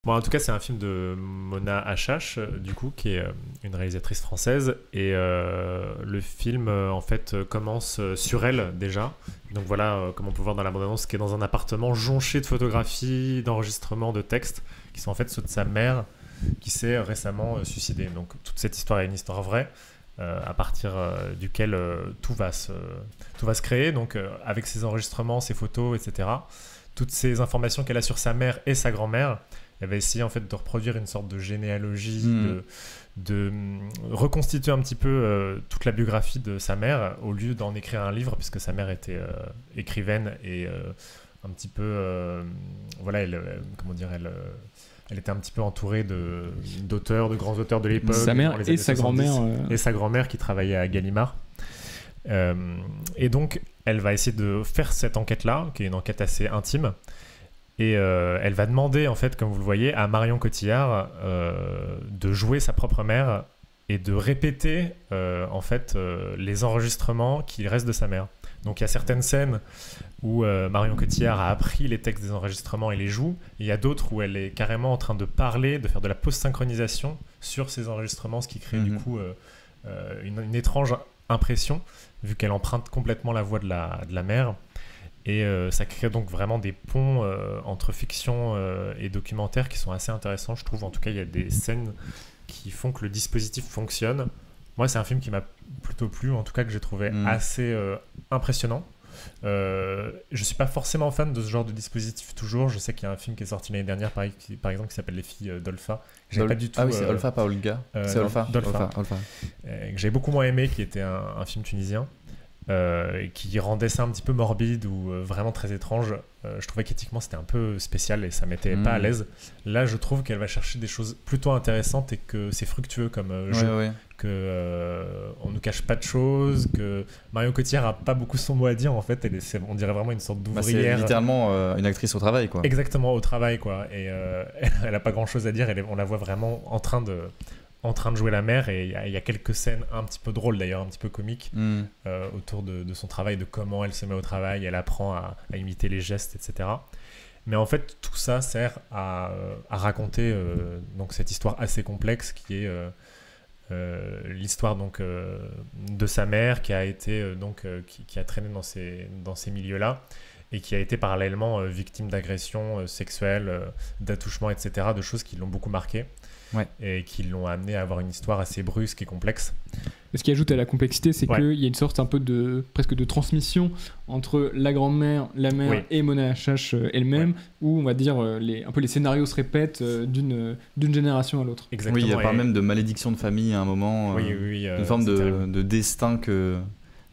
Bon, en tout cas, c'est un film de Mona Achache, du coup, qui est une réalisatrice française. Et le film, en fait, commence sur elle, déjà. Donc voilà, comme on peut voir dans la bande-annonce, qui est dans un appartement jonché de photographies, d'enregistrements, de textes, qui sont en fait ceux de sa mère, qui s'est récemment suicidée. Donc toute cette histoire est une histoire vraie, à partir duquel tout va se créer. Donc avec ses enregistrements, ses photos, etc., toutes ces informations qu'elle a sur sa mère et sa grand-mère, elle va essayer en fait de reproduire une sorte de généalogie, de reconstituer un petit peu toute la biographie de sa mère au lieu d'en écrire un livre, puisque sa mère était écrivaine et un petit peu voilà, comment dire, elle était un petit peu entourée d'auteurs, de grands auteurs de l'époque. Sa mère et sa grand-mère. Et sa grand-mère qui travaillait à Gallimard. Et donc, elle va essayer de faire cette enquête-là, qui est une enquête assez intime. Et elle va demander, en fait, comme vous le voyez, à Marion Cotillard de jouer sa propre mère et de répéter, en fait, les enregistrements qui restent de sa mère. Donc, il y a certaines scènes où Marion Cotillard a appris les textes des enregistrements et les joue. Et il y a d'autres où elle est carrément en train de parler, de faire de la post-synchronisation sur ces enregistrements, ce qui crée du coup une étrange impression, vu qu'elle emprunte complètement la voix de la mère. Et ça crée donc vraiment des ponts entre fiction et documentaire qui sont assez intéressants, je trouve. En tout cas, il y a des scènes qui font que le dispositif fonctionne. Moi, c'est un film qui m'a plutôt plu, en tout cas que j'ai trouvé assez impressionnant. Je suis pas forcément fan de ce genre de dispositif toujours. Je sais qu'il y a un film qui est sorti l'année dernière, par exemple, qui s'appelle Les filles d'Olpha. Pas du tout, ah oui, c'est Olpha, pas Olga. C'est Olpha. Olpha. Que j'ai beaucoup moins aimé, qui était un film tunisien. Qui rendait ça un petit peu morbide ou vraiment très étrange. Je trouvais qu'éthiquement c'était un peu spécial et ça mettait pas à l'aise. Là, je trouve qu'elle va chercher des choses plutôt intéressantes et que c'est fructueux comme jeu. Que on nous cache pas de choses, que Marion Cotillard a pas beaucoup son mot à dire en fait. On dirait vraiment une sorte d'ouvrière. C'est littéralement une actrice au travail, quoi. Exactement, au travail, quoi. Et elle a pas grand chose à dire. On la voit vraiment en train de jouer la mère, et il y a quelques scènes un petit peu drôles d'ailleurs, un petit peu comiques autour de son travail, de comment elle se met au travail, elle apprend à imiter les gestes, etc. Mais en fait tout ça sert à raconter donc cette histoire assez complexe qui est l'histoire donc de sa mère qui a été qui a traîné dans ces milieux-là et qui a été parallèlement victime d'agressions sexuelles, d'attouchements, etc., de choses qui l'ont beaucoup marqué. Et qui l'ont amené à avoir une histoire assez brusque et complexe. Ce qui ajoute à la complexité, c'est qu'il y a une sorte un peu presque de transmission entre la grand-mère, la mère et Mona Achache elle-même, où on va dire un peu les scénarios se répètent d'une génération à l'autre. Exactement. Oui, il y a pas même de malédiction de famille à un moment, une forme de destin que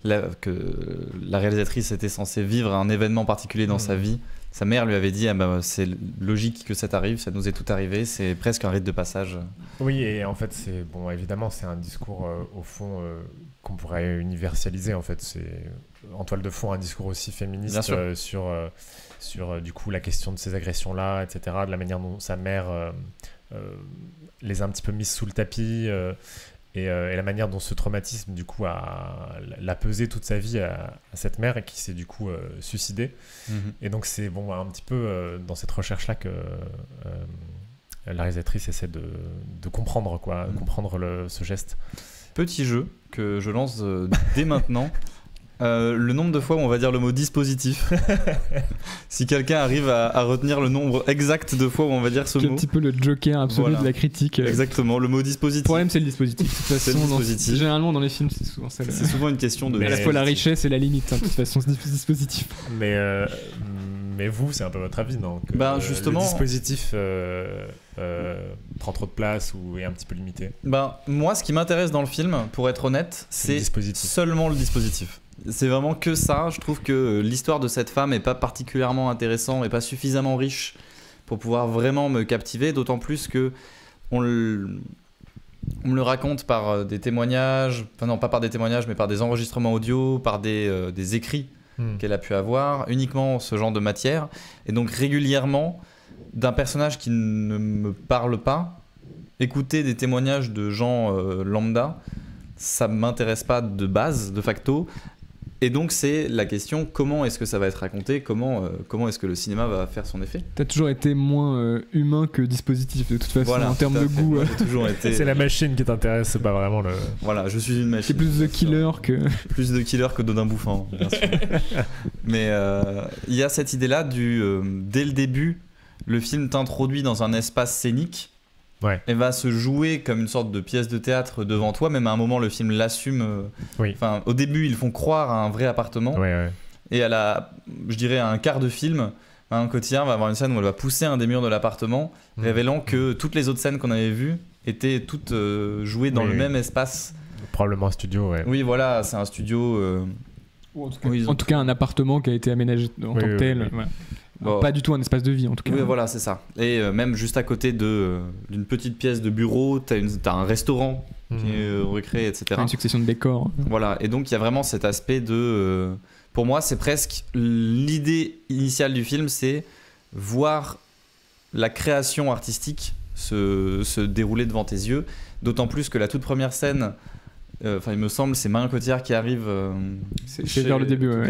la réalisatrice était censée vivre un événement particulier dans sa vie. Sa mère lui avait dit c'est logique que ça t'arrive, ça nous est tout arrivé, c'est presque un rite de passage. Oui, et en fait, évidemment, c'est un discours au fond qu'on pourrait universaliser. En fait, c'est en toile de fond un discours aussi féministe sur du coup la question de ces agressions-là, etc., de la manière dont sa mère les a un petit peu mises sous le tapis. Et la manière dont ce traumatisme du coup l'a pesé toute sa vie à cette mère et qui s'est du coup suicidée. Et donc c'est un petit peu dans cette recherche là que la réalisatrice essaie de comprendre ce geste. Petit jeu que je lance dès maintenant. Le nombre de fois où on va dire le mot dispositif. Si quelqu'un arrive à retenir le nombre exact de fois où on va dire ce mot. C'est un petit peu le joker absolu de la critique. Exactement, le mot dispositif. Le problème, c'est le dispositif. De toute façon, généralement, dans les films, c'est souvent ça. C'est souvent une question de. À la fois la richesse et la limite, de toute façon, ce dispositif. Mais vous, c'est un peu votre avis, non? Justement. Le dispositif prend trop de place ou est un petit peu limité. Moi, ce qui m'intéresse dans le film, pour être honnête, c'est seulement le dispositif. C'est vraiment que ça. Je trouve que l'histoire de cette femme est pas particulièrement intéressante et pas suffisamment riche pour pouvoir vraiment me captiver, d'autant plus que on me le raconte par des témoignages, enfin non, pas par des témoignages, mais par des enregistrements audio, par des écrits qu'elle a pu avoir, uniquement ce genre de matière. Et donc régulièrement, d'un personnage qui ne me parle pas, écouter des témoignages de gens lambda, ça m'intéresse pas de base, de facto. Et donc c'est la question, comment est-ce que ça va être raconté, comment est-ce que le cinéma va faire son effet. T'as toujours été moins humain que dispositif de toute façon, voilà, en termes de goût. Toujours été... C'est la machine qui t'intéresse, c'est pas vraiment le... Voilà, je suis une machine. C'est plus de killer que... Plus de killer que Dodin Bouffant, bien sûr. Mais il y a cette idée-là dès le début, le film t'introduit dans un espace scénique. Ouais. Et va se jouer comme une sorte de pièce de théâtre devant toi. Même à un moment, le film l'assume. Enfin, au début, ils font croire à un vrai appartement. Et je dirais à un quart de film, Marion Cotillard va avoir une scène où elle va pousser un des murs de l'appartement, révélant que toutes les autres scènes qu'on avait vues étaient toutes jouées dans le même espace. Probablement un studio, ouais. Oui, voilà, c'est un studio. En tout cas, un appartement qui a été aménagé en tant que tel. Ouais. Bon. Pas du tout un espace de vie en tout cas. Oui, voilà, c'est ça. Et même juste à côté d'une petite pièce de bureau, t'as un restaurant qui est recréé, etc. Une succession de décors. Voilà, et donc il y a vraiment cet aspect de... pour moi, c'est presque l'idée initiale du film, c'est voir la création artistique se dérouler devant tes yeux. D'autant plus que la toute première scène... il me semble, c'est Marion Cotillard qui arrive. C'est vers le début, ouais.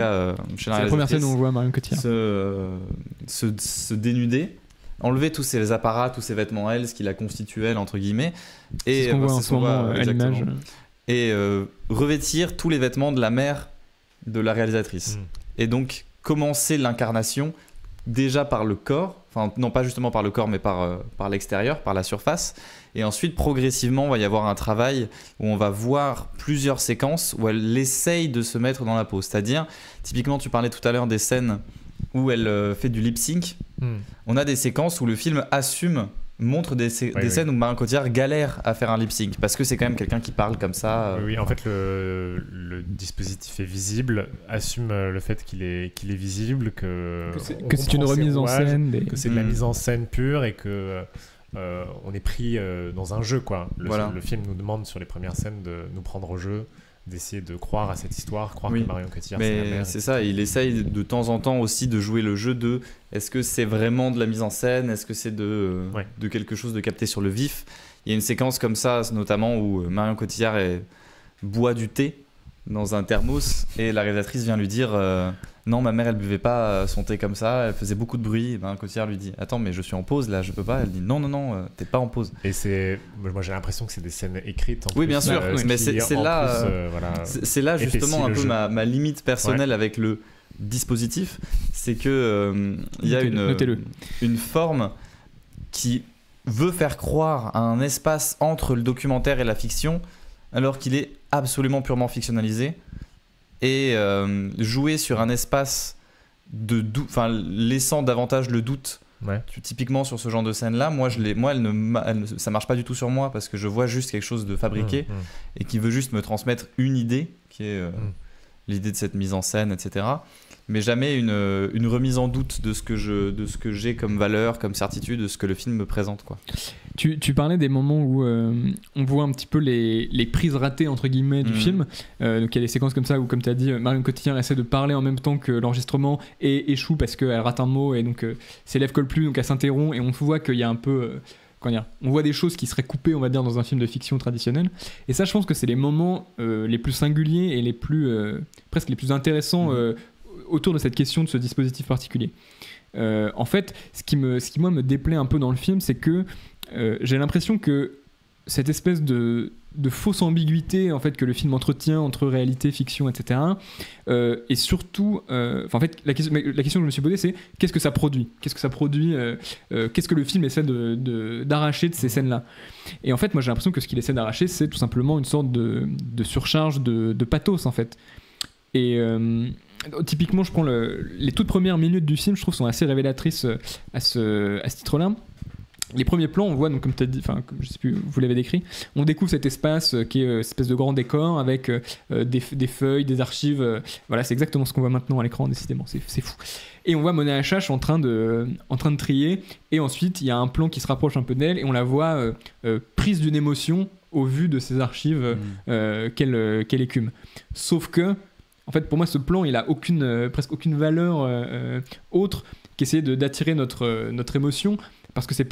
C'est la première scène où on voit Marion Cotillard se dénuder, enlever tous ses apparats, tous ses vêtements, elle, ce qui la constitue, elle, entre guillemets. Et c'est ce qu'on voit en ce moment à l'image. Et revêtir tous les vêtements de la mère de la réalisatrice. Et donc, commencer l'incarnation déjà par le corps, enfin, non pas justement par le corps, mais par l'extérieur, par la surface. Et ensuite, progressivement, il va y avoir un travail où on va voir plusieurs séquences où elle essaye de se mettre dans la peau. C'est-à-dire, typiquement, tu parlais tout à l'heure des scènes où elle fait du lip-sync. On a des séquences où le film montre des scènes où Marion Cotillard galère à faire un lip-sync parce que c'est quand même quelqu'un qui parle comme ça. Oui, en fait, le dispositif est visible, assume le fait qu'il est visible, que c'est une remise en scène. Que c'est de la mise en scène pure et que... on est pris dans un jeu, quoi. Le film nous demande sur les premières scènes de nous prendre au jeu, d'essayer de croire à cette histoire, croire que Marion Cotillard c'est la mère. C'est ça, il essaye de temps en temps aussi de jouer le jeu de est-ce que c'est vraiment de la mise en scène, est-ce que c'est de quelque chose de capté sur le vif. Il y a une séquence comme ça, notamment où Marion Cotillard boit du thé dans un thermos et la réalisatrice vient lui dire non, ma mère elle buvait pas son thé comme ça, elle faisait beaucoup de bruit. Et Cotillard lui dit attends, mais je suis en pause là, je peux pas. Elle dit non, t'es pas en pause. Et moi j'ai l'impression que c'est des scènes écrites. Oui, bien sûr, mais c'est là, c'est là justement un peu ma limite personnelle avec le dispositif, c'est que il y a une forme qui veut faire croire à un espace entre le documentaire et la fiction, alors qu'il est absolument purement fictionnalisé. Et jouer sur un espace de doute, laissant davantage le doute. Typiquement sur ce genre de scène là, ça marche pas du tout sur moi parce que je vois juste quelque chose de fabriqué et qui veut juste me transmettre une idée qui est l'idée de cette mise en scène, etc. Mais jamais une remise en doute de ce que j'ai comme valeur, comme certitude, de ce que le film me présente, quoi. Tu parlais des moments où on voit un petit peu les prises ratées entre guillemets du film. Donc il y a des séquences comme ça où, comme tu as dit, Marion Cotillard essaie de parler en même temps que l'enregistrement et échoue parce qu'elle rate un mot et donc ses lèvres collent plus, donc elle s'interrompt et on voit qu'il y a un peu... on voit des choses qui seraient coupées, on va dire, dans un film de fiction traditionnel. Et ça, je pense que c'est les moments les plus singuliers et les plus presque les plus intéressants autour de cette question de ce dispositif particulier. En fait, ce qui moi me déplaît un peu dans le film, c'est que j'ai l'impression que cette espèce de fausse ambiguïté en fait que le film entretient entre réalité, fiction, etc. Et surtout, en fait, la question que je me suis posée, c'est qu'est-ce que ça produit ? Qu'est-ce que le film essaie d'arracher de ces scènes-là ? Et en fait, moi, j'ai l'impression que ce qu'il essaie d'arracher, c'est tout simplement une sorte de surcharge de pathos, en fait. Et typiquement, je prends les toutes premières minutes du film, je trouve, sont assez révélatrices à ce titre-là. Les premiers plans, on voit, donc, comme tu as dit, enfin, je sais plus, vous l'avez décrit, on découvre cet espace qui est une espèce de grand décor avec des feuilles, des archives. Voilà, c'est exactement ce qu'on voit maintenant à l'écran, décidément, c'est fou. Et on voit Mona Achache en train de trier, et ensuite il y a un plan qui se rapproche un peu d'elle, et on la voit prise d'une émotion au vu de ces archives qu'elle écume. Sauf que, en fait, pour moi, ce plan, il a presque aucune valeur autre qu'essayer d'attirer notre émotion. parce que c'est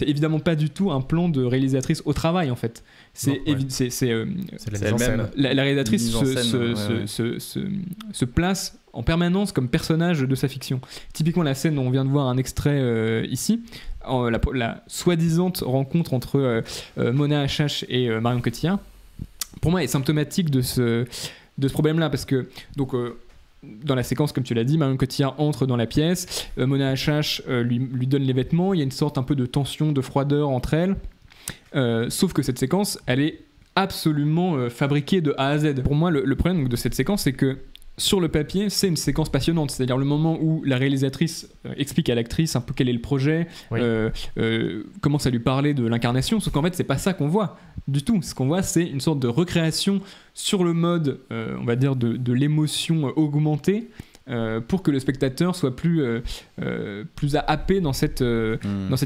évidemment pas du tout un plan de réalisatrice au travail en fait. C'est la mise en scène. La réalisatrice se place en permanence comme personnage de sa fiction. Typiquement la scène dont on vient de voir un extrait ici, la soi-disant rencontre entre Mona Achache et Marion Cotillard, pour moi est symptomatique de ce problème-là, parce que donc dans la séquence, comme tu l'as dit, Marion Cotillard entre dans la pièce, Mona Achache lui donne les vêtements, il y a une sorte un peu de tension, de froideur entre elles, sauf que cette séquence, elle est absolument fabriquée de A à Z. Pour moi, le problème donc, de cette séquence, c'est que sur le papier, c'est une séquence passionnante, c'est-à-dire le moment où la réalisatrice explique à l'actrice un peu quel est le projet, commence à lui parler de l'incarnation, sauf qu'en fait c'est pas ça qu'on voit du tout. Ce qu'on voit, c'est une sorte de recréation sur le mode, on va dire, de l'émotion augmentée, pour que le spectateur soit plus happé dans cette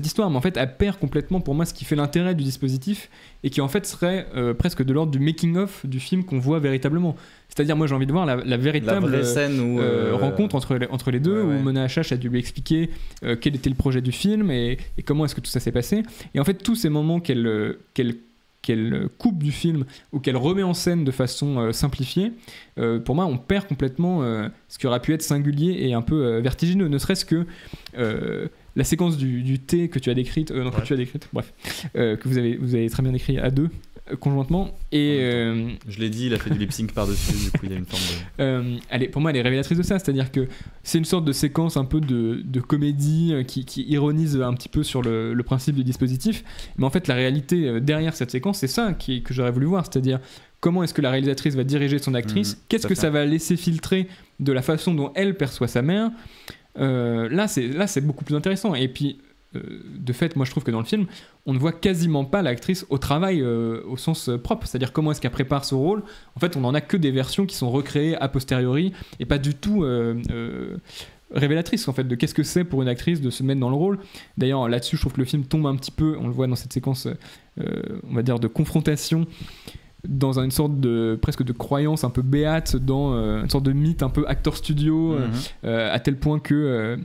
histoire. Mais en fait, elle perd complètement, pour moi, ce qui fait l'intérêt du dispositif, et qui en fait serait presque de l'ordre du making-of du film qu'on voit véritablement. C'est-à-dire, moi j'ai envie de voir la véritable scène où, rencontre entre les deux, où Mona Achache a dû lui expliquer quel était le projet du film et comment est-ce que tout ça s'est passé. Et en fait, tous ces moments qu'elle coupe du film ou qu'elle remet en scène de façon simplifiée, pour moi on perd complètement ce qui aurait pu être singulier et un peu vertigineux, ne serait-ce que la séquence du thé que tu as décrite, bref, que vous avez très bien décrit à deux conjointement, et je l'ai dit, il a fait du lip sync par-dessus, du coup il y a une forme de... pour moi elle est révélatrice de ça, c'est-à-dire que c'est une sorte de séquence un peu de comédie qui ironise un petit peu sur le principe du dispositif, mais en fait la réalité derrière cette séquence, c'est ça que j'aurais voulu voir, c'est-à-dire comment est-ce que la réalisatrice va diriger son actrice, qu'est-ce que ça va laisser filtrer de la façon dont elle perçoit sa mère. Là c'est beaucoup plus intéressant, et puis de fait, moi je trouve que dans le film, on ne voit quasiment pas l'actrice au travail au sens propre, c'est-à-dire comment est-ce qu'elle prépare ce rôle. En fait, on n'en a que des versions qui sont recréées a posteriori et pas du tout révélatrices en fait de qu'est-ce que c'est pour une actrice de se mettre dans le rôle. D'ailleurs, là-dessus, je trouve que le film tombe un petit peu, on le voit dans cette séquence, on va dire, de confrontation, dans une sorte de presque de croyance un peu béate, dans une sorte de mythe un peu acteur studio, à tel point que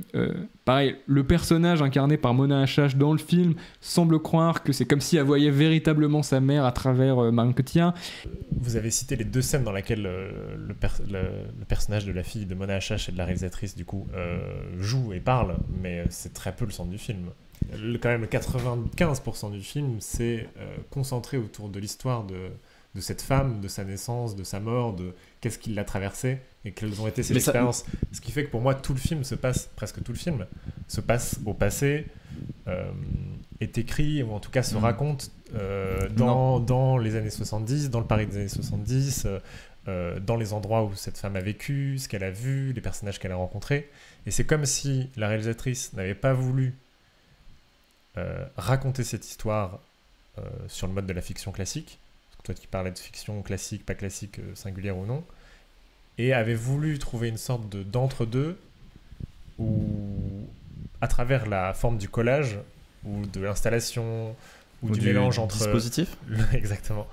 pareil, le personnage incarné par Mona Achache dans le film semble croire que c'est comme si elle voyait véritablement sa mère à travers Marion Cotillard. Vous avez cité les deux scènes dans lesquelles le personnage de la fille de Mona Achache et de la réalisatrice du coup joue et parle, mais c'est très peu le centre du film. Quand même 95% du film c'est concentré autour de l'histoire de cette femme, de sa naissance, de sa mort, de qu'est-ce qui l'a traversée et quelles ont été ses expériences. Ce qui fait que pour moi, presque tout le film se passe au passé, est écrit, ou en tout cas se raconte dans les années 70, dans le Paris des années 70, dans les endroits où cette femme a vécu, ce qu'elle a vu, les personnages qu'elle a rencontrés. Et c'est comme si la réalisatrice n'avait pas voulu raconter cette histoire sur le mode de la fiction classique, toi qui parlais de fiction classique, pas classique, singulière ou non, et avait voulu trouver une sorte d'entre-deux où, à travers la forme du collage ou de l'installation ou du mélange entre... dispositif exactement.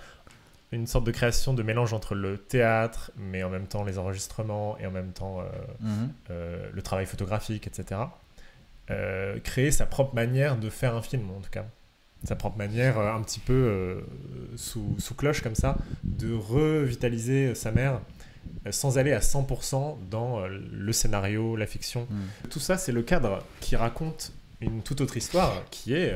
Une sorte de création de mélange entre le théâtre, mais en même temps les enregistrements et en même temps le travail photographique, etc. Créer sa propre manière de faire un film, en tout cas. Sa propre manière, un petit peu sous cloche comme ça, de revitaliser sa mère sans aller à 100% dans le scénario, la fiction. Tout ça, c'est le cadre qui raconte une toute autre histoire, qui est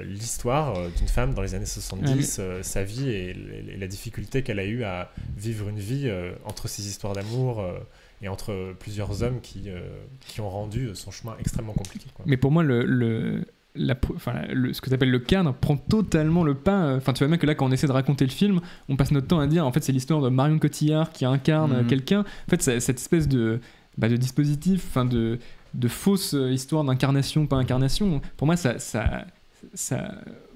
l'histoire d'une femme dans les années 70, sa vie et la difficulté qu'elle a eue à vivre une vie entre ces histoires d'amour et entre plusieurs hommes qui ont rendu son chemin extrêmement compliqué, quoi. Mais pour moi, ce que tu appelles le cadre prend totalement le pas. Enfin, tu vois bien que là, quand on essaie de raconter le film, on passe notre temps à dire en fait c'est l'histoire de Marion Cotillard qui incarne quelqu'un. En fait, cette espèce de dispositif, enfin de fausse histoire d'incarnation, pas incarnation. Pour moi, ça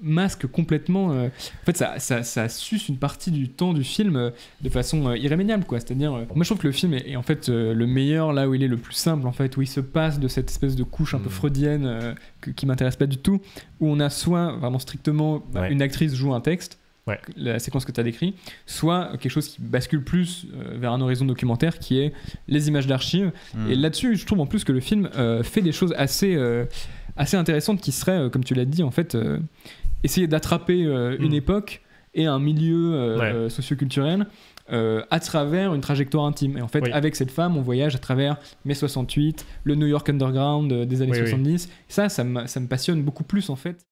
masque complètement. En fait, ça suce une partie du temps du film de façon irrémédiable, quoi. C'est-à-dire, moi, je trouve que le film est en fait le meilleur là où il est le plus simple, en fait, où il se passe de cette espèce de couche un peu freudienne qui m'intéresse pas du tout, où on a soit vraiment strictement une actrice joue un texte. La séquence que tu as décrit, soit quelque chose qui bascule plus vers un horizon documentaire qui est les images d'archives. Et là-dessus, je trouve en plus que le film fait des choses assez assez intéressante qui serait, comme tu l'as dit, en fait, essayer d'attraper une époque et un milieu socioculturel à travers une trajectoire intime. Et en fait, avec cette femme, on voyage à travers mai 68, le New York Underground des années 70. Ça me passionne beaucoup plus, en fait.